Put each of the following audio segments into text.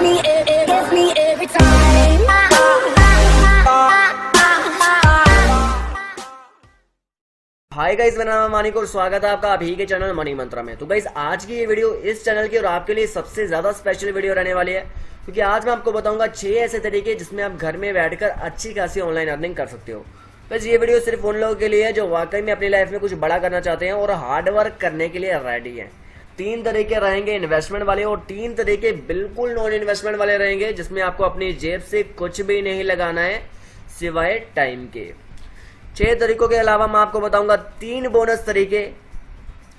gets me every time. Hi guys, मेरा नाम है मानिक और स्वागत है आपका अभी के चैनल मनी मंत्रा में। तो गाइस आज की ये वीडियो इस चैनल की और आपके लिए सबसे ज़्यादा स्पेशल वीडियो रहने वाली है, क्योंकि आज मैं आपको बताऊंगा 6 ऐसे तरीके जिसमें आप घर में बैठकर अच्छी खासी ऑनलाइन अर्निंग कर सकते हो। बस ये वीडियो सिर्फ उन लोगों के लिए है जो वाकई में अपनी लाइफ में कुछ बड़ा करना चाहते हैं और हार्ड वर्क करने के लिए रेडी हैं। 3 तरीके रहेंगे इन्वेस्टमेंट वाले और 3 तरीके बिल्कुल नॉन इन्वेस्टमेंट वाले रहेंगे, जिसमें आपको अपनी जेब से कुछ भी नहीं लगाना है सिवाय टाइम के। 6 तरीकों के अलावा मैं आपको बताऊंगा 3 बोनस तरीके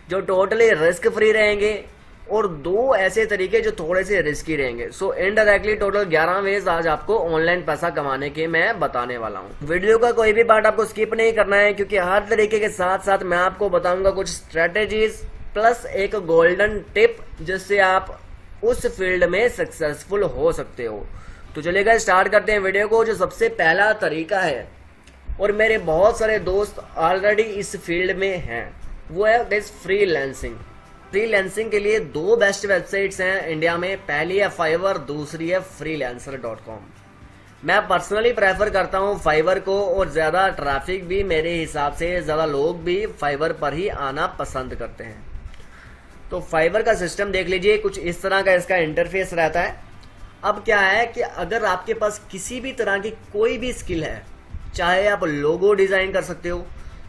जो टोटली रिस्क फ्री रहेंगे और 2 ऐसे तरीके जो थोड़े से रिस्की रहेंगे। सो इनडायरेक्टली टोटल 11 वेज आज आपको ऑनलाइन पैसा कमाने के मैं बताने वाला हूं। वीडियो का कोई भी पार्ट आपको स्किप नहीं करना है, क्योंकि हर तरीके के साथ साथ मैं आपको बताऊंगा कुछ स्ट्रेटेजीज प्लस एक गोल्डन टिप जिससे आप उस फील्ड में सक्सेसफुल हो सकते हो। तो चलिएगा स्टार्ट करते हैं वीडियो को। जो सबसे पहला तरीका है और मेरे बहुत सारे दोस्त ऑलरेडी इस फील्ड में हैं, वो है गाइस फ्रीलांसिंग। फ्रीलांसिंग के लिए 2 बेस्ट वेबसाइट्स हैं इंडिया में। पहली है फाइवर, दूसरी है freelancer.com। मैं पर्सनली प्रेफर करता हूँ फाइवर को, और ज़्यादा ट्रैफिक भी मेरे हिसाब से ज़्यादा लोग भी फाइवर पर ही आना पसंद करते हैं। तो फाइवर का सिस्टम देख लीजिए, कुछ इस तरह का इसका इंटरफेस रहता है। अब क्या है कि अगर आपके पास किसी भी तरह की कोई भी स्किल है, चाहे आप लोगो डिज़ाइन कर सकते हो,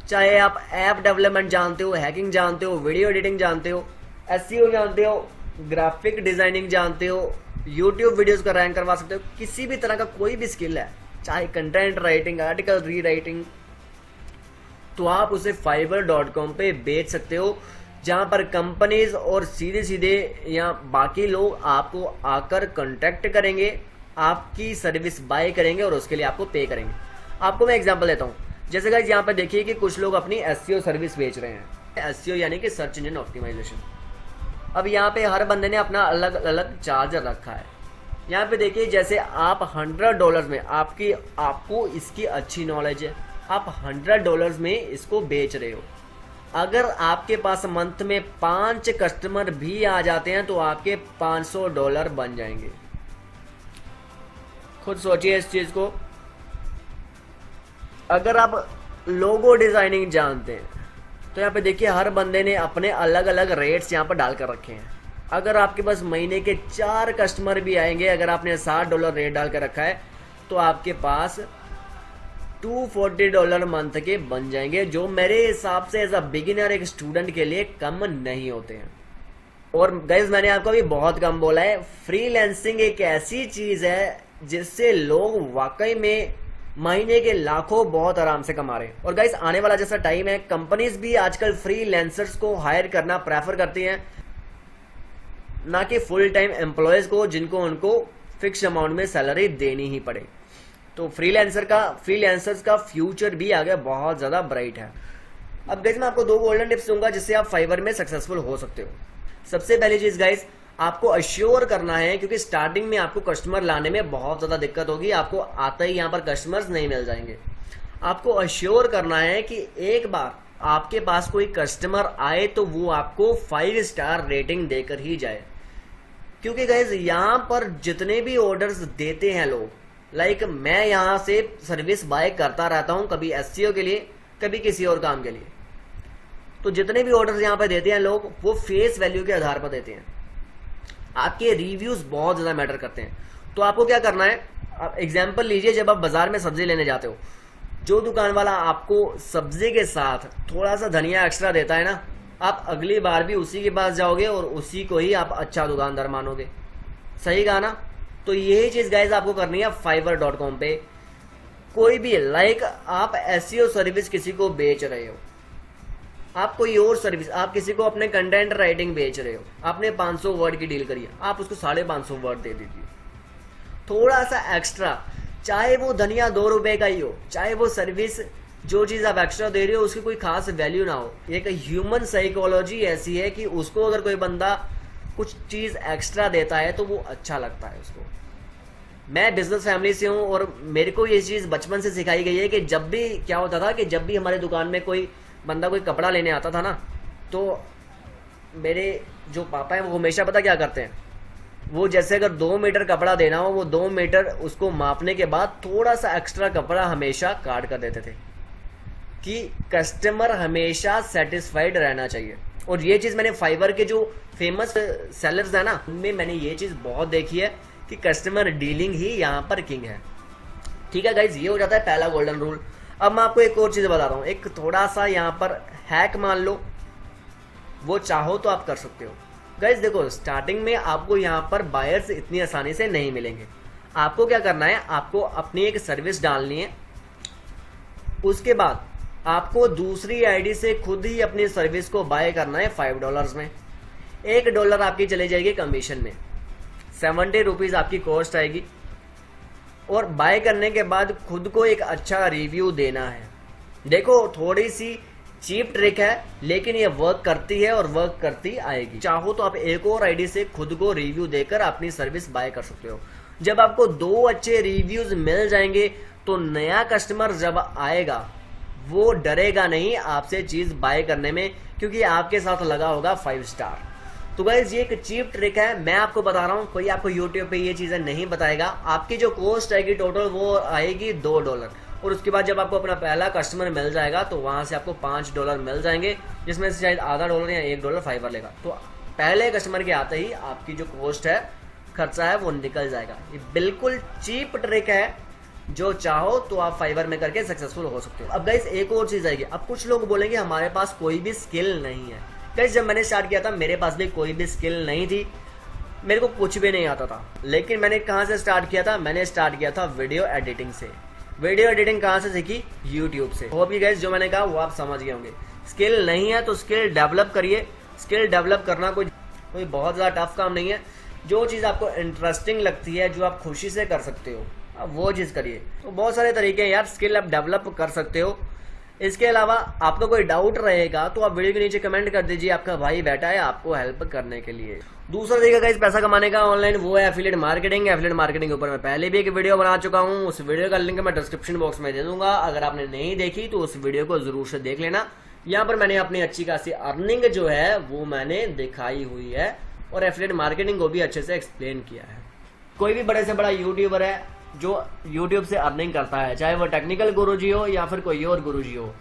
चाहे आप ऐप डेवलपमेंट जानते हो, हैकिंग जानते हो, वीडियो एडिटिंग जानते हो, एसईओ जानते हो, ग्राफिक डिज़ाइनिंग जानते हो, यूट्यूब वीडियोस का रैंक करवा सकते हो, किसी भी तरह का कोई भी स्किल है, चाहे कंटेंट राइटिंग, आर्टिकल री राइटिंग, तो आप उसे fiverr.com पे बेच सकते हो, जहाँ पर कंपनीज और सीधे सीधे या बाकी लोग आपको आकर कांटेक्ट करेंगे, आपकी सर्विस बाय करेंगे और उसके लिए आपको पे करेंगे। आपको मैं एग्जांपल देता हूँ। जैसे गाइस यहाँ पर देखिए कि कुछ लोग अपनी एसईओ सर्विस बेच रहे हैं। एसईओ यानी कि सर्च इंजन ऑप्टिमाइजेशन। अब यहाँ पे हर बंदे ने अपना अलग अलग चार्ज रखा है। यहाँ पे देखिए, जैसे आप $100 में आपको इसकी अच्छी नॉलेज है, आप $100 में इसको बेच रहे हो। अगर आपके पास मंथ में 5 कस्टमर भी आ जाते हैं तो आपके $500 बन जाएंगे। खुद सोचिए इस चीज को। अगर आप लोगो डिजाइनिंग जानते हैं तो यहाँ पे देखिए हर बंदे ने अपने अलग अलग रेट्स यहाँ पर डाल कर रखे हैं। अगर आपके पास महीने के 4 कस्टमर भी आएंगे, अगर आपने $60 रेट डाल कर रखा है, तो आपके पास $240 मंथ के बन जाएंगे, जो मेरे हिसाब से एज अ बिगिनर एक स्टूडेंट के लिए कम नहीं होते हैं। और गाइज मैंने आपको अभी बहुत कम बोला है, फ्रीलांसिंग एक ऐसी चीज है जिससे लोग वाकई में महीने के लाखों बहुत आराम से कमा रहे हैं। और गाइस आने वाला जैसा टाइम है, कंपनीज भी आजकल फ्रीलांसर्स को हायर करना प्रेफर करती हैं, ना कि फुल टाइम एम्प्लॉयज को जिनको उनको फिक्स अमाउंट में सैलरी देनी ही पड़े। तो फ्रीलांसर्स का फ्यूचर भी आगे बहुत ज़्यादा ब्राइट है। अब गाइस मैं आपको 2 गोल्डन टिप्स दूंगा जिससे आप फाइवर में सक्सेसफुल हो सकते हो। सबसे पहली चीज़ गाइस, आपको अश्योर करना है, क्योंकि स्टार्टिंग में आपको कस्टमर लाने में बहुत ज़्यादा दिक्कत होगी, आपको आते ही यहाँ पर कस्टमर्स नहीं मिल जाएंगे। आपको अश्योर करना है कि एक बार आपके पास कोई कस्टमर आए तो वो आपको 5 स्टार रेटिंग देकर ही जाए। क्योंकि गाइस यहाँ पर जितने भी ऑर्डर्स देते हैं लोग, लाइक मैं यहाँ से सर्विस बाय करता रहता हूँ, कभी एसईओ के लिए, कभी किसी और काम के लिए, तो जितने भी ऑर्डर्स यहाँ पर देते हैं लोग, वो फेस वैल्यू के आधार पर देते हैं। आपके रिव्यूज बहुत ज़्यादा मैटर करते हैं। तो आपको क्या करना है, आप एग्जाम्पल लीजिए, जब आप बाजार में सब्जी लेने जाते हो, जो दुकान वाला आपको सब्जी के साथ थोड़ा सा धनिया एक्स्ट्रा देता है ना, आप अगली बार भी उसी के पास जाओगे और उसी को ही आप अच्छा दुकानदार मानोगे। सही कहा ना? तो यही चीज़ गाइस आपको करनी है fiverr.com पे। कोई भी लाइक आप एसईओ सर्विस किसी को बेच रहे हो, आप कोई और सर्विस, आप किसी को अपने कंटेंट राइटिंग बेच रहे हो, आपने 500 वर्ड की डील करी है, आप उसको 550 वर्ड दे दीजिए, थोड़ा सा एक्स्ट्रा, चाहे वो धनिया ₹2 का ही हो, चाहे वो सर्विस जो चीज़ आप एक्स्ट्रा दे रहे हो उसकी कोई खास वैल्यू ना हो। एक ह्यूमन साइकोलॉजी ऐसी है कि उसको अगर कोई बंदा कुछ चीज़ एक्स्ट्रा देता है तो वो अच्छा लगता है उसको। मैं बिजनेस फैमिली से हूँ और मेरे को ये चीज़ बचपन से सिखाई गई है कि जब भी क्या होता था कि जब भी हमारे दुकान में कोई बंदा कोई कपड़ा लेने आता था ना, तो मेरे जो पापा हैं वो हमेशा पता क्या करते हैं, वो जैसे अगर 2 मीटर कपड़ा देना हो, वो 2 मीटर उसको मापने के बाद थोड़ा सा एक्स्ट्रा कपड़ा हमेशा काट कर देते थे कि कस्टमर हमेशा सेटिस्फाइड रहना चाहिए। और ये चीज़ मैंने फाइवर के जो फेमस सेलर्स है ना, उनमें मैंने ये चीज़ बहुत देखी है कि कस्टमर डीलिंग ही यहाँ पर किंग है। ठीक है गाइज, ये हो जाता है पहला गोल्डन रूल। अब मैं आपको एक और चीज़ बता रहा हूँ, एक थोड़ा सा यहाँ पर हैक मान लो, वो चाहो तो आप कर सकते हो। गाइज देखो, स्टार्टिंग में आपको यहाँ पर बायर्स इतनी आसानी से नहीं मिलेंगे। आपको क्या करना है, आपको अपनी एक सर्विस डालनी है, उसके बाद आपको दूसरी आईडी से खुद ही अपनी सर्विस को बाय करना है $5 में। $1 आपकी चली जाएगी कमीशन में, 70 रुपीज़ आपकी कॉस्ट आएगी। और बाय करने के बाद खुद को एक अच्छा रिव्यू देना है। देखो, थोड़ी सी चीप ट्रिक है, लेकिन ये वर्क करती है और वर्क करती आएगी। चाहो तो आप एक और आईडी से खुद को रिव्यू देकर अपनी सर्विस बाय कर सकते हो। जब आपको 2 अच्छे रिव्यूज मिल जाएंगे तो नया कस्टमर जब आएगा वो डरेगा नहीं आपसे चीज बाय करने में, क्योंकि आपके साथ लगा होगा 5 स्टार। तो गाइज, ये एक चीप ट्रिक है, मैं आपको बता रहा हूँ, कोई आपको यूट्यूब पे ये चीजें नहीं बताएगा। आपकी जो कॉस्ट आएगी टोटल वो आएगी $2, और उसके बाद जब आपको अपना पहला कस्टमर मिल जाएगा तो वहां से आपको $5 मिल जाएंगे, जिसमें से शायद आधा $1 या $1 फाइवर लेगा। तो पहले कस्टमर के आते ही आपकी जो कॉस्ट है, खर्चा है, वो निकल जाएगा। ये बिल्कुल चीप ट्रिक है, जो चाहो तो आप फाइवर में करके सक्सेसफुल हो सकते हो। अब गाइस, एक और चीज आएगी। अब कुछ लोग बोलेंगे हमारे पास कोई भी स्किल नहीं है। गाइस, जब मैंने स्टार्ट किया था मेरे पास भी कोई भी स्किल नहीं थी, मेरे को कुछ भी नहीं आता था। लेकिन मैंने कहाँ से स्टार्ट किया था, मैंने स्टार्ट किया था वीडियो एडिटिंग से। वीडियो एडिटिंग कहाँ से सीखी, यूट्यूब से। होप कि गाइस जो मैंने कहा वो आप समझ गए होंगे। स्किल नहीं है तो स्किल डेवलप करिए। स्किल डेवलप करना कोई बहुत ज़्यादा टफ काम नहीं है। जो चीज़ आपको इंटरेस्टिंग लगती है, जो आप खुशी से कर सकते हो, आप वो चीज़ करिए। तो बहुत सारे तरीके हैं यार, स्किल आप डेवलप कर सकते हो। इसके अलावा आपको कोई डाउट रहेगा तो आप वीडियो के नीचे कमेंट कर दीजिए, आपका भाई बैठा है आपको हेल्प करने के लिए। दूसरा तरीका गाइस पैसा कमाने का ऑनलाइन, वो है एफिलिएट मार्केटिंग। एफिलिएट मार्केटिंग के ऊपर मैं पहले भी एक वीडियो बना चुका हूँ, उस वीडियो का लिंक मैं डिस्क्रिप्शन बॉक्स में दे दूंगा। अगर आपने नहीं देखी तो उस वीडियो को जरूर से देख लेना। यहाँ पर मैंने अपनी अच्छी खासी अर्निंग जो है वो मैंने दिखाई हुई है, और एफिलिएट मार्केटिंग को भी अच्छे से एक्सप्लेन किया है। कोई भी बड़े से बड़ा यूट्यूबर है जो यूट्यूब से अर्निंग करता है, चाहे वो टेक्निकल गुरुजी हो या फिर कोई और गुरुजी हो,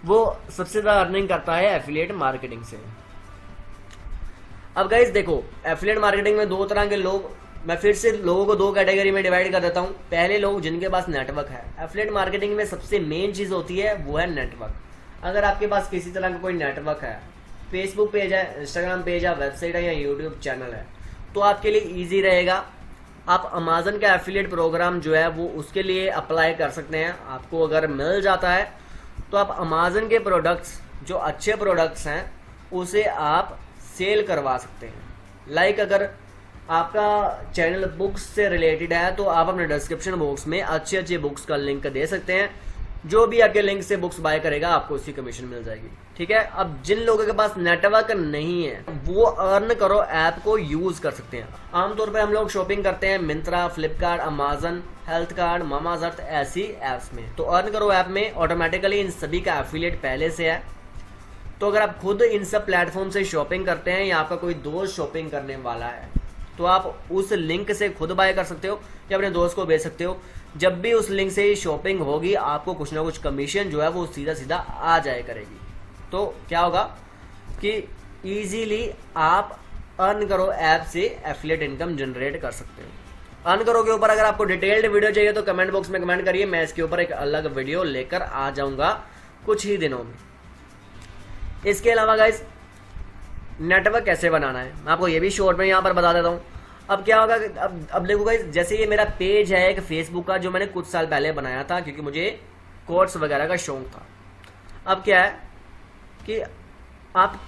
वो सबसे ज्यादा अर्निंग करता है एफिलिएट मार्केटिंग से। अब गाइस देखो, एफिलिएट मार्केटिंग में 2 तरह के लोग, मैं फिर से लोगों को 2 कैटेगरी में डिवाइड कर देता हूँ। पहले लोग जिनके पास नेटवर्क है। एफिलिएट मार्केटिंग में सबसे मेन चीज होती है वो है नेटवर्क। अगर आपके पास किसी तरह का कोई नेटवर्क है, फेसबुक पेज है, इंस्टाग्राम पेज है, वेबसाइट है या यूट्यूब चैनल है, तो आपके लिए ईजी रहेगा। आप अमेजन का एफिलिएट प्रोग्राम जो है वो उसके लिए अप्लाई कर सकते हैं। आपको अगर मिल जाता है तो आप अमेजन के प्रोडक्ट्स, जो अच्छे प्रोडक्ट्स हैं, उसे आप सेल करवा सकते हैं। लाइक अगर आपका चैनल बुक्स से रिलेटेड है तो आप अपने डिस्क्रिप्शन बॉक्स में अच्छे अच्छे बुक्स का लिंक दे सकते हैं। जो भी आपके लिंक से बुक्स बाय करेगा आपको उसकी कमीशन मिल जाएगी। ठीक है। अब जिन लोगों के पास नेटवर्क नहीं है वो अर्न करो ऐप को यूज कर सकते हैं। आमतौर पर हम लोग शॉपिंग करते हैं Myntra, Flipkart, Amazon, health card, Mamaearth ऐसी ऐप्स में। तो अर्न करो ऐप में ऑटोमेटिकली इन सभी का एफिलिएट पहले से है। तो अगर आप खुद इन सब प्लेटफॉर्म से शॉपिंग करते हैं या आपका कोई दोस्त शॉपिंग करने वाला है तो आप उस लिंक से खुद बाय कर सकते हो या अपने दोस्त को भेज सकते हो। जब भी उस लिंक से शॉपिंग होगी आपको कुछ ना कुछ कमीशन जो है वो सीधा सीधा आ जाए करेगी। तो क्या होगा कि इजीली आप अर्न करो ऐप से एफिलिएट इनकम जनरेट कर सकते हो। अर्न करो के ऊपर अगर आपको डिटेल्ड वीडियो चाहिए तो कमेंट बॉक्स में कमेंट करिए, मैं इसके ऊपर एक अलग वीडियो लेकर आ जाऊंगा कुछ ही दिनों में। इसके अलावा गाइस नेटवर्क कैसे बनाना है मैं आपको ये भी शॉर्ट में यहाँ पर बता देता हूँ। अब क्या होगा, अब देखो गाइस, जैसे ये मेरा पेज है एक फेसबुक का जो मैंने कुछ साल पहले बनाया था क्योंकि मुझे कोर्स वगैरह का शौक था। अब क्या है कि आप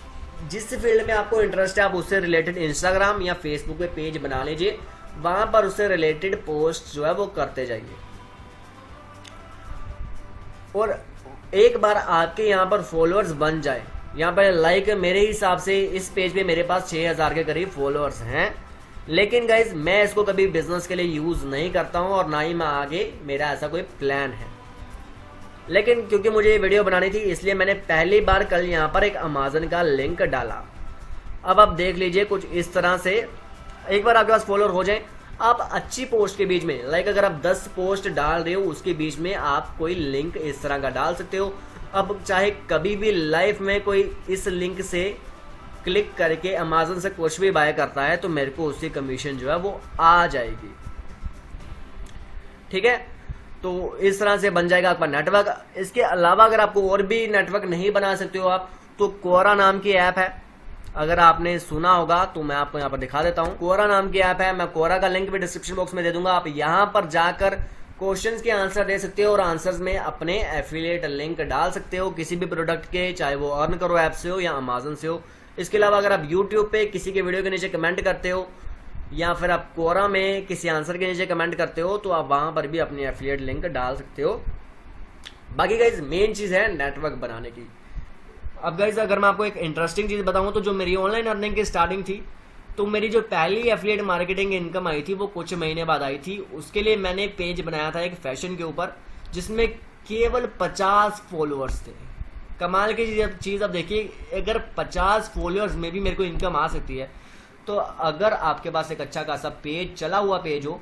जिस फील्ड में आपको इंटरेस्ट है आप उससे रिलेटेड इंस्टाग्राम या फेसबुक पे पेज बना लीजिए, वहां पर उससे रिलेटेड पोस्ट जो है वो करते जाइए। और एक बार आपके यहाँ पर फॉलोअर्स बन जाए, यहाँ पर लाइक मेरे हिसाब से इस पेज पे मेरे पास 6000 के करीब फॉलोअर्स हैं, लेकिन गाइज मैं इसको कभी बिजनेस के लिए यूज नहीं करता हूँ और ना ही मैं आगे मेरा ऐसा कोई प्लान है। लेकिन क्योंकि मुझे ये वीडियो बनानी थी इसलिए मैंने पहली बार कल यहाँ पर एक अमेजन का लिंक डाला। अब आप देख लीजिए कुछ इस तरह से एक बार आपके पास फॉलोअर हो जाए, आप अच्छी पोस्ट के बीच में, लाइक अगर आप 10 पोस्ट डाल रहे हो उसके बीच में आप कोई लिंक इस तरह का डाल सकते हो। अब चाहे कभी भी लाइफ में कोई इस लिंक से क्लिक करके अमेजन से कुछ भी बाय करता है तो मेरे को उसकी कमीशन जो है वो आ जाएगी। ठीक है, तो इस तरह से बन जाएगा आपका नेटवर्क। इसके अलावा अगर आपको और भी नेटवर्क नहीं बना सकते हो आप, तो कोरा नाम की ऐप है, अगर आपने सुना होगा तो मैं आपको यहाँ पर दिखा देता हूँ। कोरा नाम की ऐप है, मैं कोरा का लिंक भी डिस्क्रिप्शन बॉक्स में दे दूंगा। आप यहाँ पर जाकर क्वेश्चंस के आंसर दे सकते हो और आंसर्स में अपने एफिलिएट लिंक डाल सकते हो किसी भी प्रोडक्ट के, चाहे वो अर्न करो ऐप से हो या अमेजन से हो। इसके अलावा अगर आप यूट्यूब पे किसी के वीडियो के नीचे कमेंट करते हो या फिर आप कोरा में किसी आंसर के नीचे कमेंट करते हो तो आप वहां पर भी अपनी एफिलिएट लिंक डाल सकते हो। बाकी गाइज मेन चीज है नेटवर्क बनाने की। अब गाइज अगर मैं आपको एक इंटरेस्टिंग चीज बताऊं तो जो मेरी ऑनलाइन अर्निंग की स्टार्टिंग थी, तो मेरी जो पहली एफिलिएट मार्केटिंग इनकम आई थी वो कुछ महीने बाद आई थी। उसके लिए मैंने एक पेज बनाया था एक फैशन के ऊपर, जिसमें केवल 50 फॉलोअर्स थे। कमाल की चीज अब देखिए, अगर 50 फॉलोअर्स में भी मेरे को इनकम आ सकती है, तो अगर आपके पास एक अच्छा खासा पेज, चला हुआ पेज हो,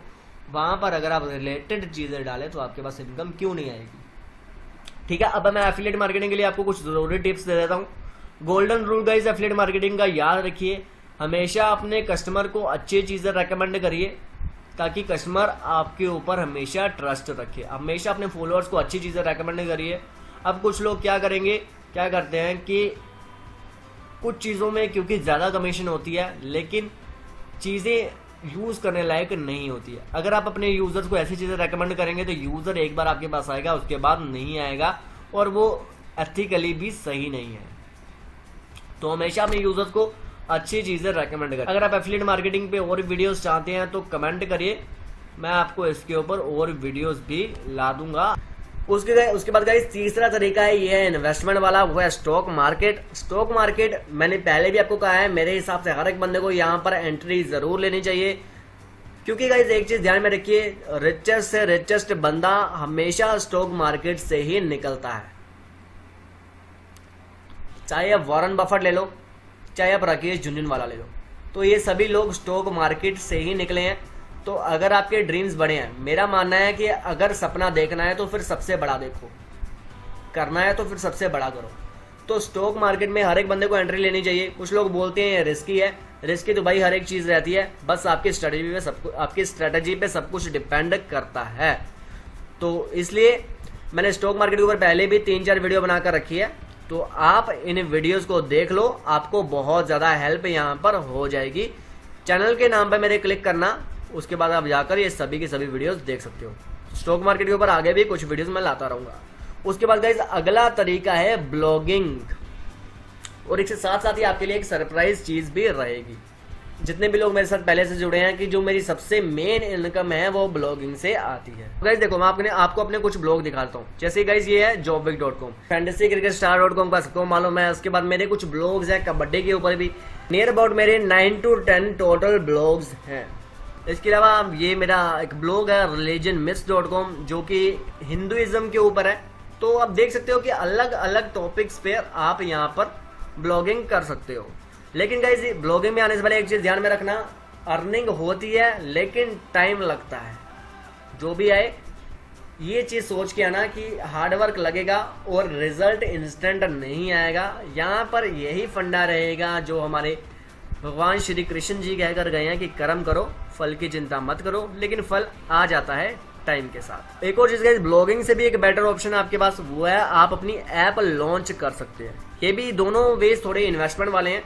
वहां पर अगर आप रिलेटेड चीजें डालें तो आपके पास इनकम क्यों नहीं आएगी। ठीक है, अब मैं एफिलिएट मार्केटिंग के लिए आपको कुछ जरूरी टिप्स दे देता हूँ। Golden rule guys affiliate marketing का याद रखिए, हमेशा अपने कस्टमर को अच्छी चीजें रेकमेंड करिए ताकि कस्टमर आपके ऊपर हमेशा ट्रस्ट रखे। हमेशा अपने फॉलोअर्स को अच्छी चीजें रेकमेंड करिए। अब कुछ लोग क्या करते हैं कि कुछ चीज़ों में क्योंकि ज़्यादा कमीशन होती है लेकिन चीज़ें यूज़ करने लायक नहीं होती है। अगर आप अपने यूज़र्स को ऐसी चीज़ें रेकमेंड करेंगे तो यूज़र एक बार आपके पास आएगा, उसके बाद नहीं आएगा, और वो एथिकली भी सही नहीं है। तो हमेशा अपने यूज़र्स को अच्छी चीज़ें रेकमेंड करें। अगर आप एफिलिएट मार्केटिंग पे और वीडियोस चाहते हैं तो कमेंट करिए, मैं आपको इसके ऊपर और वीडियोस भी ला दूंगा। उसके बाद गाइस तीसरा तरीका है, ये है इन्वेस्टमेंट वाला, वो है स्टॉक मार्केट। स्टॉक मार्केट मैंने पहले भी आपको कहा है, मेरे हिसाब से हर एक बंदे को यहाँ पर एंट्री जरूर लेनी चाहिए, क्योंकि गाइस एक चीज ध्यान में रखिए, रिचेस्ट से रिचेस्ट बंदा हमेशा स्टॉक मार्केट से ही निकलता है। चाहे आप वॉरेन बफेट ले लो, चाहे आप राकेश झुनझुनवाला ले लो, तो ये सभी लोग स्टॉक मार्केट से ही निकले हैं। तो अगर आपके ड्रीम्स बड़े हैं, मेरा मानना है कि अगर सपना देखना है तो फिर सबसे बड़ा देखो, करना है तो फिर सबसे बड़ा करो। तो स्टॉक मार्केट में हर एक बंदे को एंट्री लेनी चाहिए। कुछ लोग बोलते हैं ये रिस्की है, रिस्की तो भाई हर एक चीज़ रहती है, बस आपकी स्ट्रेटजी पे सब कुछ डिपेंड करता है। तो इसलिए मैंने स्टॉक मार्केट के ऊपर पहले भी 3-4 वीडियो बनाकर रखी है, तो आप इन वीडियोस को देख लो, आपको बहुत ज़्यादा हेल्प यहाँ पर हो जाएगी। चैनल के नाम पर मेरे क्लिक करना, उसके बाद आप जाकर ये सभी की सभी वीडियोस देख सकते हो। स्टॉक मार्केट के ऊपर आगे भी कुछ वीडियोस मैं लाता रहूंगा। उसके बाद गाइस अगला तरीका है ब्लॉगिंग, और इसके साथ साथ ही आपके लिए एक सरप्राइज चीज भी रहेगी। जितने भी लोग मेरे साथ पहले से जुड़े हैं कि जो मेरी सबसे मेन इनकम है वो ब्लॉगिंग से आती है। गाइस देखो, मैं आपको अपने कुछ ब्लॉग दिखाता हूँ। जैसे गाइस ये है jobwig.com, fantasycricketstar.com का सबको मालूम है। उसके बाद मेरे कुछ ब्लॉग्स हैं कबड्डी के ऊपर भी, नियर अबाउट मेरे 9 to 10 टोटल ब्लॉग्स हैं। इसके अलावा ये मेरा एक ब्लॉग है religionmyths.com, जो कि हिंदुइज्म के ऊपर है। तो आप देख सकते हो कि अलग अलग टॉपिक्स पे आप यहाँ पर ब्लॉगिंग कर सकते हो। लेकिन गाइस ब्लॉगिंग में आने से पहले एक चीज ध्यान में रखना, अर्निंग होती है लेकिन टाइम लगता है। जो भी आए ये चीज सोच के आना कि हार्डवर्क लगेगा और रिजल्ट इंस्टेंट नहीं आएगा। यहाँ पर यही फंडा रहेगा जो हमारे भगवान श्री कृष्ण जी कहकर गए हैं कि कर्म करो, फल की चिंता मत करो, लेकिन फल आ जाता है टाइम के साथ। एक और चीज गाइस, ब्लॉगिंग से भी एक बेटर ऑप्शन आपके पास, वो है आप अपनी ऐप लॉन्च कर सकते हैं। ये भी दोनों वेज थोड़े इन्वेस्टमेंट वाले हैं,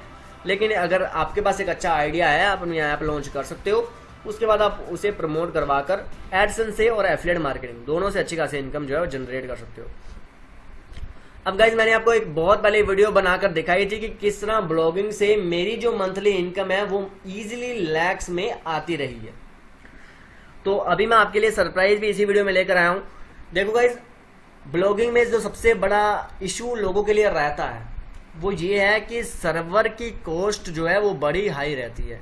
लेकिन अगर आपके पास एक अच्छा आइडिया है, आप अपनी ऐप लॉन्च कर सकते हो। उसके बाद आप उसे प्रमोट करवाकर एडसेंस से और एफिलिएट मार्केटिंग दोनों से अच्छी खासी इनकम जो है जनरेट कर सकते हो। अब गाइज मैंने आपको एक बहुत पहले वीडियो बनाकर दिखाई थी कि किस तरह ब्लॉगिंग से मेरी जो मंथली इनकम है वो इजीली लैक्स में आती रही है। तो अभी मैं आपके लिए सरप्राइज भी इसी वीडियो में लेकर आया हूं। देखो गाइज, ब्लॉगिंग में जो सबसे बड़ा इशू लोगों के लिए रहता है वो ये है कि सर्वर की कॉस्ट जो है वो बड़ी हाई रहती है।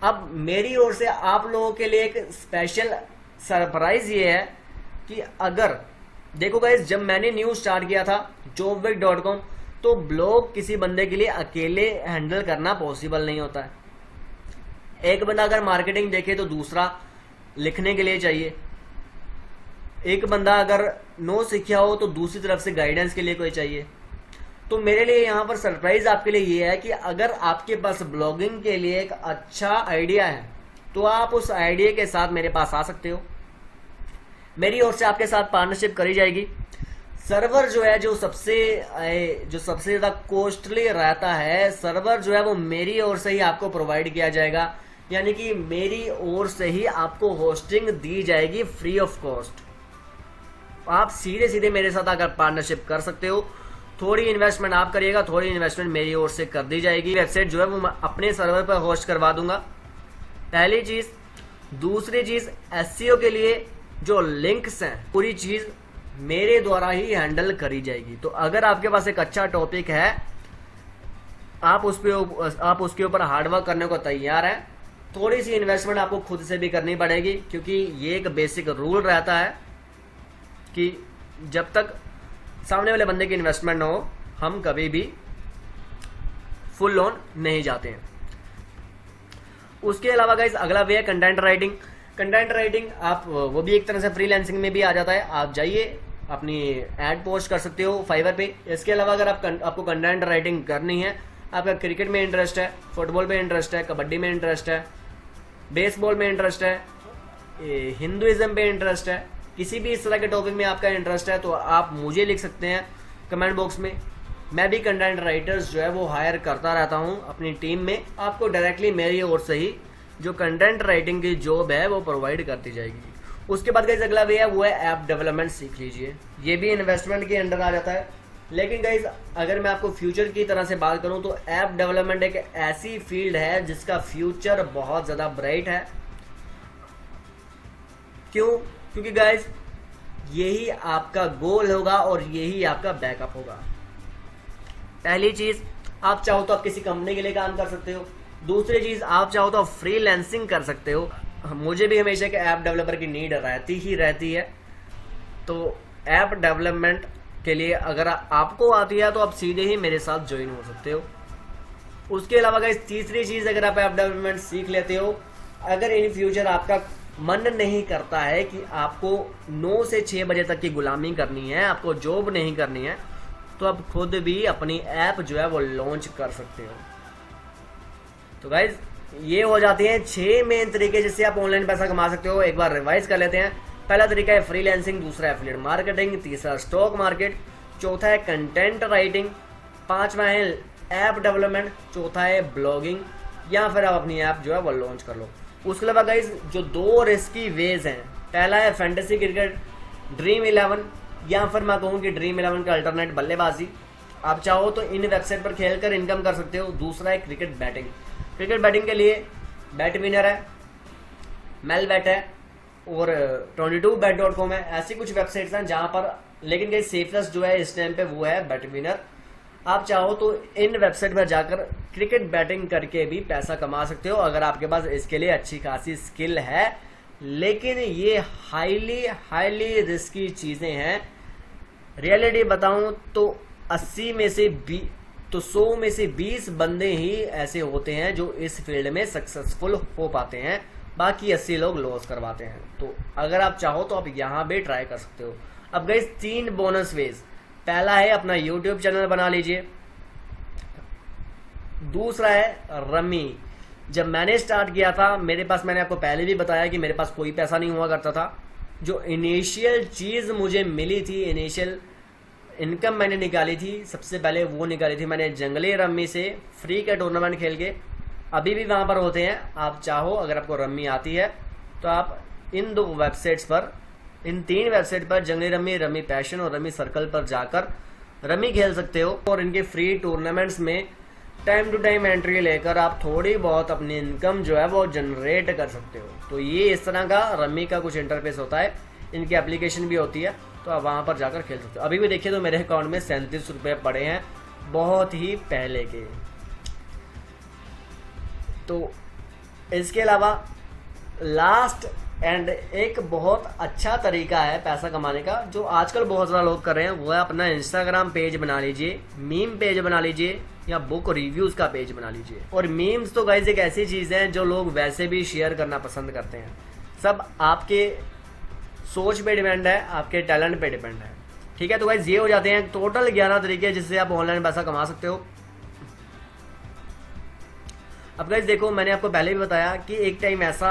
अब मेरी ओर से आप लोगों के लिए एक स्पेशल सरप्राइज ये है कि अगर देखो गाइस, जब मैंने न्यूज स्टार्ट किया था jobwig.com, तो ब्लॉग किसी बंदे के लिए अकेले हैंडल करना पॉसिबल नहीं होता है। एक बंदा अगर मार्केटिंग देखे तो दूसरा लिखने के लिए चाहिए, एक बंदा अगर नो सीखा हो तो दूसरी तरफ से गाइडेंस के लिए कोई चाहिए। तो मेरे लिए यहाँ पर सरप्राइज आपके लिए ये है कि अगर आपके पास ब्लॉगिंग के लिए एक अच्छा आइडिया है तो आप उस आइडिया के साथ मेरे पास आ सकते हो। मेरी ओर से आपके साथ पार्टनरशिप करी जाएगी। सर्वर जो है जो सबसे ज्यादा कॉस्टली रहता है, सर्वर जो है वो मेरी ओर से ही आपको प्रोवाइड किया जाएगा, यानी कि मेरी ओर से ही आपको होस्टिंग दी जाएगी फ्री ऑफ कॉस्ट। आप सीधे सीधे मेरे साथ आकर पार्टनरशिप कर सकते हो। थोड़ी इन्वेस्टमेंट आप करिएगा, थोड़ी इन्वेस्टमेंट मेरी ओर से कर दी जाएगी। वेबसाइट जो है वो मैं अपने सर्वर पर होस्ट करवा दूंगा, पहली चीज। दूसरी चीज, एसईओ के लिए जो लिंक्स हैं पूरी चीज मेरे द्वारा ही हैंडल करी जाएगी। तो अगर आपके पास एक अच्छा टॉपिक है, आप उसके ऊपर हार्डवर्क करने को तैयार हैं, थोड़ी सी इन्वेस्टमेंट आपको खुद से भी करनी पड़ेगी, क्योंकि ये एक बेसिक रूल रहता है कि जब तक सामने वाले बंदे की इन्वेस्टमेंट ना हो हम कभी भी फुल लोन नहीं जाते हैं। उसके अलावा गाइस अगला वे है कंटेंट राइटिंग। कंटेंट राइटिंग आप वो भी एक तरह से फ्रीलांसिंग में भी आ जाता है। आप जाइए अपनी एड पोस्ट कर सकते हो फाइवर पे। इसके अलावा अगर आपको कंटेंट राइटिंग करनी है, आपका क्रिकेट में इंटरेस्ट है, फुटबॉल में इंटरेस्ट है, कबड्डी में इंटरेस्ट है, बेसबॉल में इंटरेस्ट है, हिंदुइज्म पे इंटरेस्ट है, किसी भी इस तरह के टॉपिक में आपका इंटरेस्ट है, तो आप मुझे लिख सकते हैं कमेंट बॉक्स में। मैं भी कंटेंट राइटर्स जो है वो हायर करता रहता हूं अपनी टीम में। आपको डायरेक्टली मेरी ओर से ही जो कंटेंट राइटिंग की जॉब है वो प्रोवाइड करती जाएगी। उसके बाद गाइस अगला वे है वो है ऐप डेवलपमेंट सीख लीजिए। ये भी इन्वेस्टमेंट के अंडर आ जाता है, लेकिन गाइस अगर मैं आपको फ्यूचर की तरह से बात करूं तो ऐप डेवलपमेंट एक ऐसी फील्ड है जिसका फ्यूचर बहुत ज़्यादा ब्राइट है। क्यों? क्योंकि गाइस यही आपका गोल होगा और यही आपका बैकअप होगा। पहली चीज, आप चाहो तो आप किसी कंपनी के लिए काम कर सकते हो। दूसरी चीज, आप चाहो तो आप फ्रीलांसिंग कर सकते हो। मुझे भी हमेशा के ऐप डेवलपर की नीड रहती है। तो ऐप डेवलपमेंट के लिए अगर आपको आती है तो आप सीधे ही मेरे साथ ज्वाइन हो सकते हो। उसके अलावा गाइस तीसरी चीज, अगर आप ऐप डेवलपमेंट सीख लेते हो, अगर इन फ्यूचर आपका मन नहीं करता है कि आपको 9 से 6 बजे तक की गुलामी करनी है, आपको जॉब नहीं करनी है, तो आप खुद भी अपनी ऐप जो है वो लॉन्च कर सकते हो। तो गाइज ये हो जाती हैं 6 मेन तरीके जिससे आप ऑनलाइन पैसा कमा सकते हो। एक बार रिवाइज कर लेते हैं। पहला तरीका है फ्रीलांसिंग, दूसरा है एफिलिएट मार्केटिंग, तीसरा स्टॉक मार्केट, चौथा है कंटेंट राइटिंग, पांचवा है ऐप डेवलपमेंट, चौथा है ब्लॉगिंग, या फिर आप अपनी ऐप जो है वो लॉन्च कर लो। उसके अलावा गाइज जो 2 रिस्की वेज हैं, पहला है फैंटेसी क्रिकेट, ड्रीम 11, या फिर मैं कहूँ कि ड्रीम 11 का अल्टरनेट बल्लेबाजी। आप चाहो तो इन वेबसाइट पर खेलकर इनकम कर सकते हो। दूसरा है क्रिकेट बैटिंग। क्रिकेट बैटिंग के लिए बैट विनर है, मेलबेट है और 22bet.com है। ऐसी कुछ वेबसाइट्स हैं जहां पर, लेकिन कहीं सेफेस्ट जो है इस टाइम पे वो है बैट विनर। आप चाहो तो इन वेबसाइट पर जाकर क्रिकेट बैटिंग करके भी पैसा कमा सकते हो अगर आपके पास इसके लिए अच्छी खासी स्किल है। लेकिन ये हाईली रिस्की चीज़ें हैं। रियलिटी बताऊं तो 100 में से 20 बंदे ही ऐसे होते हैं जो इस फील्ड में सक्सेसफुल हो पाते हैं, बाकी 80 लोग लॉस करवाते हैं। तो अगर आप चाहो तो आप यहाँ भी ट्राई कर सकते हो। अब गाइस 3 बोनस वेज। पहला है अपना यूट्यूब चैनल बना लीजिए। दूसरा है रमी। जब मैंने स्टार्ट किया था मेरे पास, मैंने आपको पहले भी बताया कि मेरे पास कोई पैसा नहीं हुआ करता था। जो इनिशियल चीज़ मुझे मिली थी, इनिशियल इनकम मैंने निकाली थी, सबसे पहले वो निकाली थी मैंने जंगली रम्मी से फ्री के टूर्नामेंट खेल के। अभी भी वहाँ पर होते हैं। आप चाहो, अगर आपको रम्मी आती है तो आप इन 2 वेबसाइट्स पर, इन 3 वेबसाइट पर, जंगली रम्मी, रम्मी पैशन और रम्मी सर्कल पर जाकर रम्मी खेल सकते हो। और इनके फ्री टूर्नामेंट्स में टाइम टू टाइम एंट्री लेकर आप थोड़ी बहुत अपनी इनकम जो है वो जनरेट कर सकते हो। तो ये इस तरह का रम्मी का कुछ इंटरफेस होता है। इनकी एप्लीकेशन भी होती है, तो आप वहाँ पर जाकर खेल सकते हो। अभी भी देखिए तो मेरे अकाउंट में 37 रुपये पड़े हैं, बहुत ही पहले के। तो इसके अलावा लास्ट एंड एक बहुत अच्छा तरीका है पैसा कमाने का, जो आजकल बहुत ज़्यादा लोग कर रहे हैं, वो है अपना इंस्टाग्राम पेज बना लीजिए, मीम पेज बना लीजिए, या बुक रिव्यूज़ का पेज बना लीजिए। और मीम्स तो गाइज एक ऐसी चीज़ है जो लोग वैसे भी शेयर करना पसंद करते हैं। सब आपके सोच पे डिपेंड है, आपके टैलेंट पे डिपेंड है। ठीक है, तो गाइज ये हो जाते हैं टोटल 11 तरीके जिससे आप ऑनलाइन पैसा कमा सकते हो। अब गाइज देखो, मैंने आपको पहले भी बताया कि एक टाइम ऐसा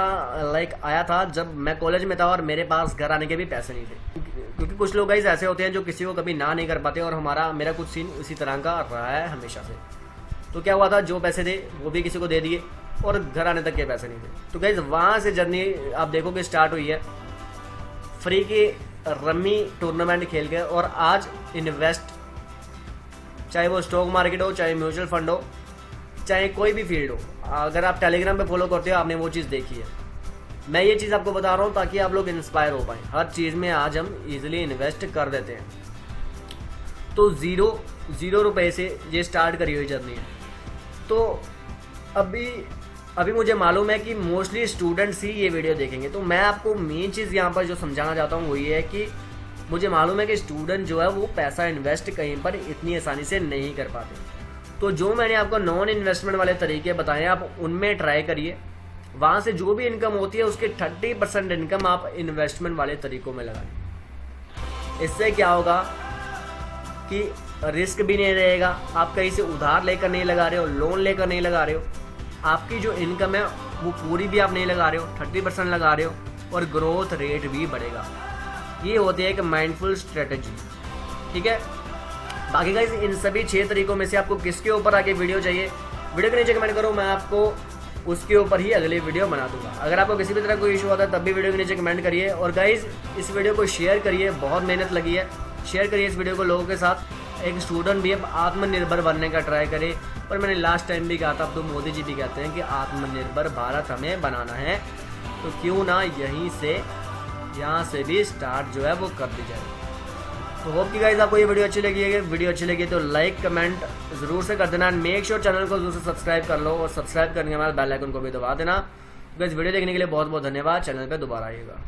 आया था जब मैं कॉलेज में था और मेरे पास घर आने के भी पैसे नहीं थे, क्योंकि कुछ लोग गाइज ऐसे होते हैं जो किसी को कभी ना नहीं कर पाते, और मेरा कुछ सीन उसी तरह का रहा है हमेशा से। तो क्या हुआ था, जो पैसे थे वो भी किसी को दे दिए और घर आने तक के पैसे नहीं थे। तो गाइज वहाँ से जर्नी आप देखोगे स्टार्ट हुई है फ्री की रम्मी टूर्नामेंट खेल के। और आज इन्वेस्ट, चाहे वो स्टॉक मार्केट हो, चाहे म्यूचुअल फंड हो, चाहे कोई भी फील्ड हो, अगर आप टेलीग्राम पे फॉलो करते हो आपने वो चीज़ देखी है। मैं ये चीज़ आपको बता रहा हूँ ताकि आप लोग इंस्पायर हो पाएँ। हर चीज़ में आज हम इजीली इन्वेस्ट कर देते हैं। तो ज़ीरो रुपए से ये स्टार्ट करी हुई जर्नी है। तो अभी मुझे मालूम है कि मोस्टली स्टूडेंट्स ही ये वीडियो देखेंगे। तो मैं आपको मेन चीज़ यहाँ पर जो समझाना चाहता हूँ वो ये है कि मुझे मालूम है कि स्टूडेंट जो है वो पैसा इन्वेस्ट कहीं पर इतनी आसानी से नहीं कर पाते। तो जो मैंने आपको नॉन इन्वेस्टमेंट वाले तरीके बताए आप उनमें ट्राई करिए। वहाँ से जो भी इनकम होती है उसके 30% इनकम आप इन्वेस्टमेंट वाले तरीकों में लगाइए। इससे क्या होगा कि रिस्क भी नहीं रहेगा, आप कहीं से उधार लेकर नहीं लगा रहे हो, लोन लेकर नहीं लगा रहे हो, आपकी जो इनकम है वो पूरी भी आप नहीं लगा रहे हो, 30% लगा रहे हो, और ग्रोथ रेट भी बढ़ेगा। ये होती है एक माइंडफुल स्ट्रेटजी। ठीक है, बाकी गाइस इन सभी 6 तरीकों में से आपको किसके ऊपर आगे वीडियो चाहिए, वीडियो के नीचे कमेंट करो, मैं आपको उसके ऊपर ही अगली वीडियो बना दूंगा। अगर आपको किसी भी तरह कोई इशू आता है तब भी वीडियो के नीचे कमेंट करिए। और गाइस इस वीडियो को शेयर करिए, बहुत मेहनत लगी है, शेयर करिए इस वीडियो को लोगों के साथ। एक स्टूडेंट भी अब आत्मनिर्भर बनने का ट्राई करे। और मैंने लास्ट टाइम भी कहा था, अब तो मोदी जी भी कहते हैं कि आत्मनिर्भर भारत हमें बनाना है, तो क्यों ना यहाँ से भी स्टार्ट जो है वो कर दी जाए। तो होप कि गाइस आपको ये वीडियो अच्छी लगी तो लाइक कमेंट ज़रूर से कर देना। मेक श्योर चैनल को जरूर से सब्सक्राइब कर लो, और सब्सक्राइब करने के बाद बेल आइकन को भी दबा देना। गाइस वीडियो देखने के लिए बहुत बहुत धन्यवाद। चैनल पे दोबारा आइएगा।